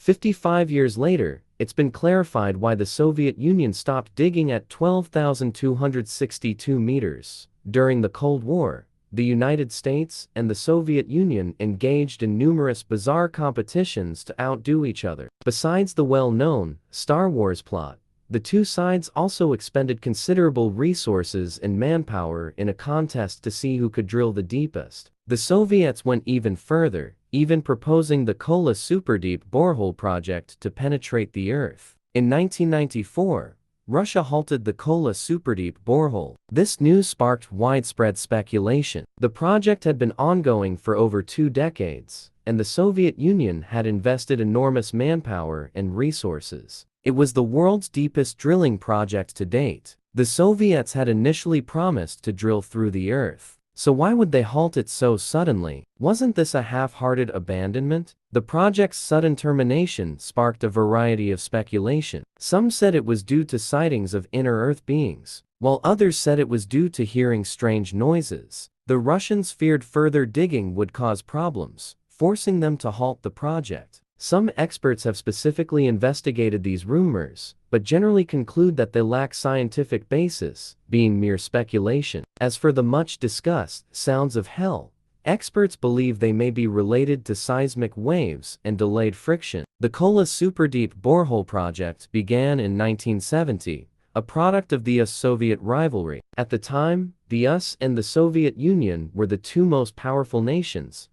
55 years later, it's been clarified why the Soviet Union stopped digging at 12,262 meters. During the Cold War, the United States and the Soviet Union engaged in numerous bizarre competitions to outdo each other. Besides the well-known Star Wars plot, the two sides also expended considerable resources and manpower in a contest to see who could drill the deepest. The Soviets went even further, even proposing the Kola Superdeep Borehole project to penetrate the Earth. In 1994, Russia halted the Kola Superdeep Borehole. This news sparked widespread speculation. The project had been ongoing for over 2 decades, and the Soviet Union had invested enormous manpower and resources. It was the world's deepest drilling project to date. The Soviets had initially promised to drill through the Earth. So why would they halt it so suddenly? Wasn't this a half-hearted abandonment? The project's sudden termination sparked a variety of speculation. Some said it was due to sightings of inner Earth beings, while others said it was due to hearing strange noises. The Russians feared further digging would cause problems, forcing them to halt the project. Some experts have specifically investigated these rumors, but generally conclude that they lack scientific basis, being mere speculation. As for the much-discussed sounds of hell, experts believe they may be related to seismic waves and delayed friction. The Kola Superdeep Borehole project began in 1970, a product of the US-Soviet rivalry. At the time, the US and the Soviet Union were the two most powerful nations,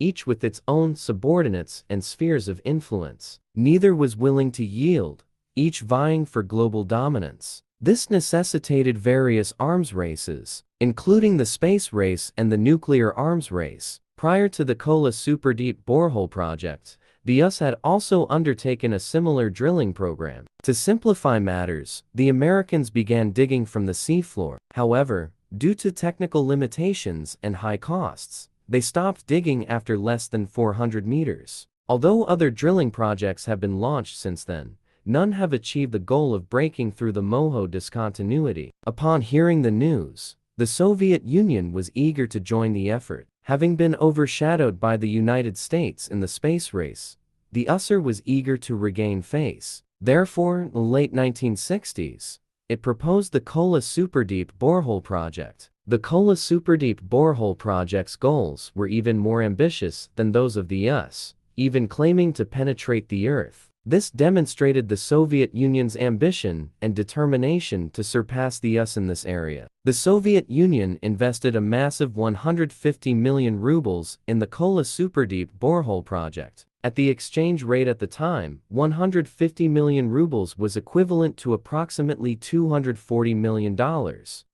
each with its own subordinates and spheres of influence. Neither was willing to yield, each vying for global dominance. This necessitated various arms races, including the space race and the nuclear arms race. Prior to the Kola Superdeep Borehole project, the US had also undertaken a similar drilling program. To simplify matters, the Americans began digging from the seafloor. However, due to technical limitations and high costs, they stopped digging after less than 400 meters. Although other drilling projects have been launched since then, none have achieved the goal of breaking through the Moho discontinuity. Upon hearing the news, the Soviet Union was eager to join the effort. Having been overshadowed by the United States in the space race, the USSR was eager to regain face. Therefore, in the late 1960s, it proposed the Kola Superdeep Borehole project. The Kola Superdeep Borehole project's goals were even more ambitious than those of the US, even claiming to penetrate the Earth. This demonstrated the Soviet Union's ambition and determination to surpass the US in this area. The Soviet Union invested a massive 150 million rubles in the Kola Superdeep Borehole project. At the exchange rate at the time, 150 million rubles was equivalent to approximately $240 million.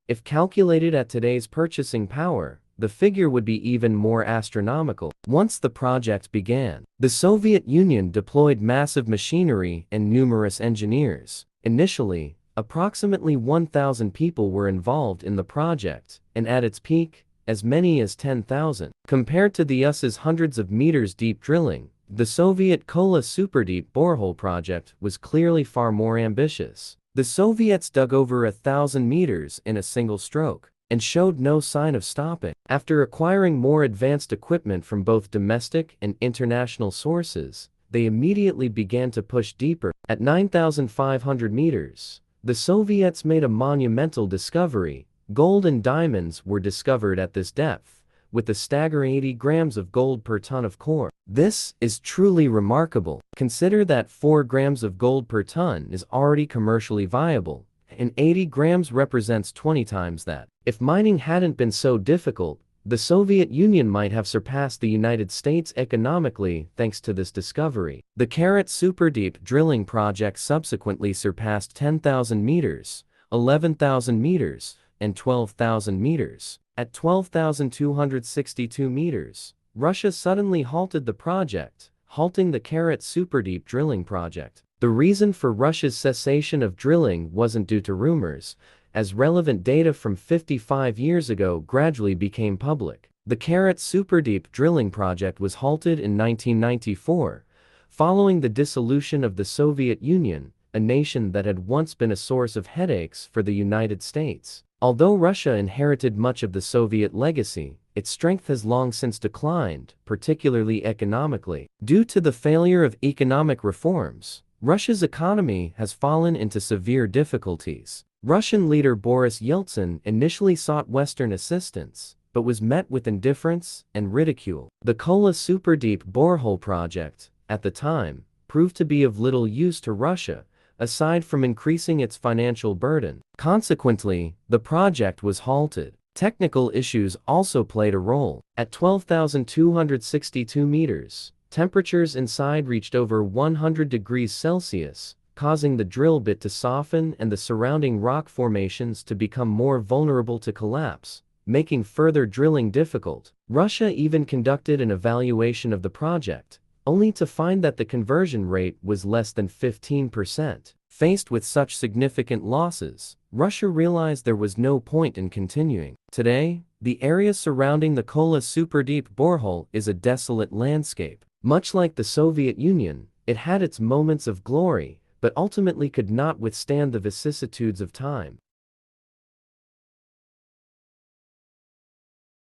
If calculated at today's purchasing power, the figure would be even more astronomical. Once the project began, the Soviet Union deployed massive machinery and numerous engineers. Initially, approximately 1,000 people were involved in the project, and at its peak, as many as 10,000. Compared to the US's hundreds of meters deep drilling, the Soviet Kola Superdeep Borehole project was clearly far more ambitious. The Soviets dug over 1,000 meters in a single stroke, and showed no sign of stopping. After acquiring more advanced equipment from both domestic and international sources, they immediately began to push deeper. At 9,500 meters, the Soviets made a monumental discovery. Gold and diamonds were discovered at this depth, with a staggering 80 grams of gold per ton of core. This is truly remarkable. Consider that 4 grams of gold per ton is already commercially viable, and 80 grams represents 20 times that. If mining hadn't been so difficult, the Soviet Union might have surpassed the United States economically thanks to this discovery. The Kola Superdeep drilling project subsequently surpassed 10,000 meters, 11,000 meters, and 12,000 meters. At 12,262 meters, Russia suddenly halted the project, halting the Kola Superdeep drilling project. The reason for Russia's cessation of drilling wasn't due to rumors, as relevant data from 55 years ago gradually became public. The Kola Superdeep drilling project was halted in 1994, following the dissolution of the Soviet Union, a nation that had once been a source of headaches for the United States. Although Russia inherited much of the Soviet legacy, its strength has long since declined, particularly economically. Due to the failure of economic reforms, Russia's economy has fallen into severe difficulties. Russian leader Boris Yeltsin initially sought Western assistance, but was met with indifference and ridicule. The Kola Superdeep Borehole project, at the time, proved to be of little use to Russia, aside from increasing its financial burden. Consequently, the project was halted. Technical issues also played a role. At 12,262 meters, temperatures inside reached over 100 degrees Celsius, causing the drill bit to soften and the surrounding rock formations to become more vulnerable to collapse, making further drilling difficult. Russia even conducted an evaluation of the project, only to find that the conversion rate was less than 15%. Faced with such significant losses, Russia realized there was no point in continuing. Today, the area surrounding the Kola Superdeep Borehole is a desolate landscape. Much like the Soviet Union, it had its moments of glory, but ultimately could not withstand the vicissitudes of time.